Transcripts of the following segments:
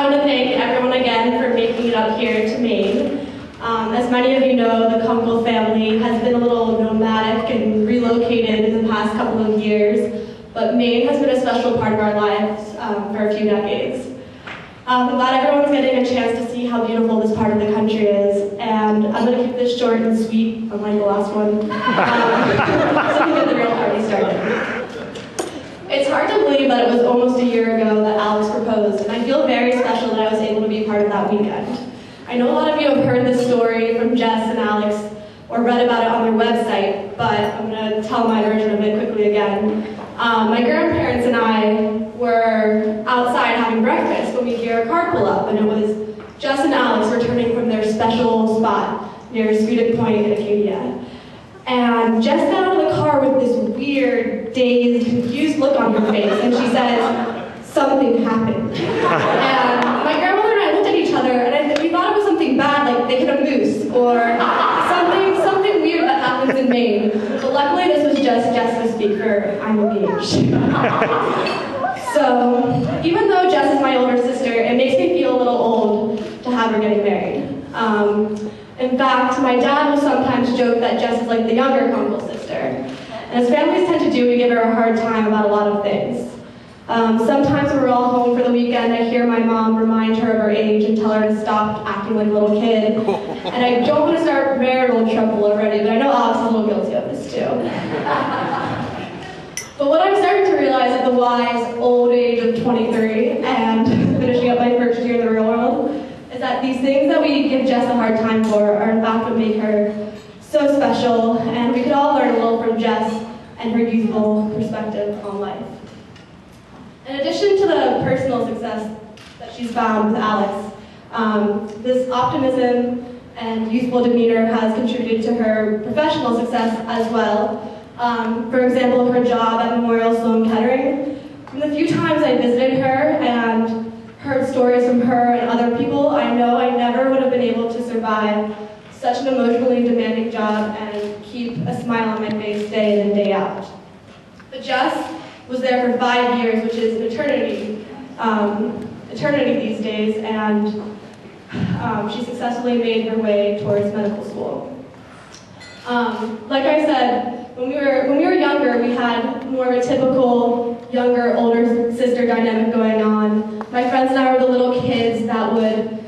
I want to thank everyone again for making it up here to Maine. As many of you know, the Kunkel family has been a little nomadic and relocated in the past couple of years, but Maine has been a special part of our lives for a few decades. I'm glad everyone's getting a chance to see how beautiful this part of the country is, and I'm going to keep this short and sweet, unlike the last one, so we can get the real party started. It's hard to believe that it was almost a year ago that Alex proposed, and I feel very special that I was able to be part of that weekend. I know a lot of you have heard this story from Jess and Alex or read about it on their website, but I'm going to tell my version of it quickly again. My grandparents and I were outside having breakfast when we hear a car pull up, and it was Jess and Alex returning from their special spot near Sweden Point in Acadia. And Jess got out of the car with this weird, dazed, confused look on her face, and she says, "Something happened." And my grandmother and I looked at each other, and we thought it was something bad, like they hit a moose, or something weird that happens in Maine. But luckily, this was just Jess to speak for I'm engaged. So, even though Jess is my older sister, it makes me feel a little old to have her getting married. In fact, my dad will sometimes joke that Jess is like the younger Kunkel sister. And as families tend to do, we give her a hard time about a lot of things. Sometimes when we're all home for the weekend, I hear my mom remind her of her age and tell her to stop acting like a little kid. And I don't want to start marital trouble already, but I know Alex is a little guilty of this too. But what I'm starting to realize at the wise old age of 23 and finishing up my first year in the real world is that these things that we give Jess a hard time for are in fact what make her so special, and we could all learn a little from Jess and her youthful perspective on life. In addition to the personal success that she's found with Alex, this optimism and youthful demeanor has contributed to her professional success as well. For example, her job at Memorial Sloan Kettering. From the few times I visited her and heard stories from her and other people, I know I never would have been able to survive such an emotionally demanding job and keep a smile on my face day in and day out. But Jess was there for 5 years, which is an eternity these days, and she successfully made her way towards medical school. Like I said, when we were younger, we had more of a typical younger, older sister dynamic going on. My friends and I were the little kids that would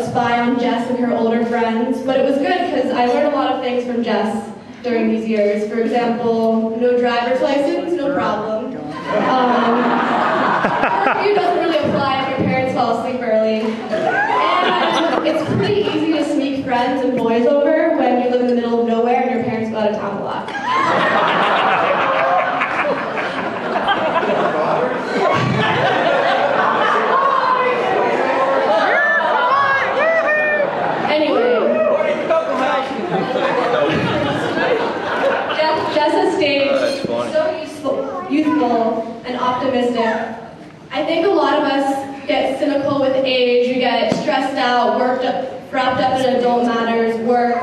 spy on Jess and her older friends, but it was good because I learned a lot of things from Jess during these years. For example, no driver's license, no problem. Curfew doesn't really apply if your parents fall asleep early. And it's pretty easy to sneak friends and boys over when you live in the middle of nowhere and your parents go out of town a lot. Jess has stayed so youthful and optimistic. I think a lot of us get cynical with age. We get stressed out, wrapped up in adult matters, work.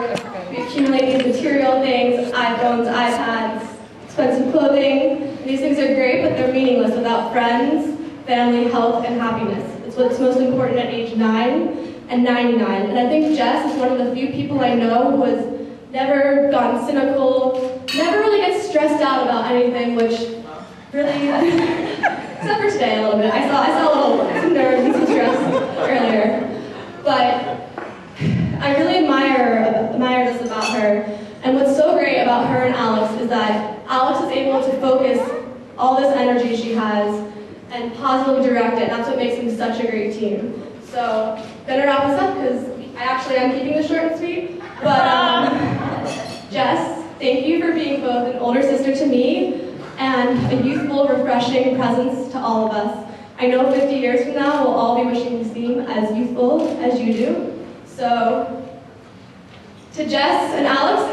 We accumulate these material things, iPhones, iPads, expensive clothing. These things are great, but they're meaningless without friends, family, health, and happiness. It's what's most important at age 9 and 99. And I think Jess is one of the few people I know who has never gotten cynical, never really gets stressed out about anything, which really, except for today a little bit. I saw some nerves and some stress earlier. But I really admire this about her. And what's so great about her and Alex is that Alex is able to focus all this energy she has and positively direct it. That's what makes them such a great team. So I'm gonna wrap this up because I actually am keeping this short and sweet. But Jess, thank you for being both an older sister to me and a youthful, refreshing presence to all of us. I know 50 years from now, we'll all be wishing to seem as youthful as you do. So, to Jess and Alex,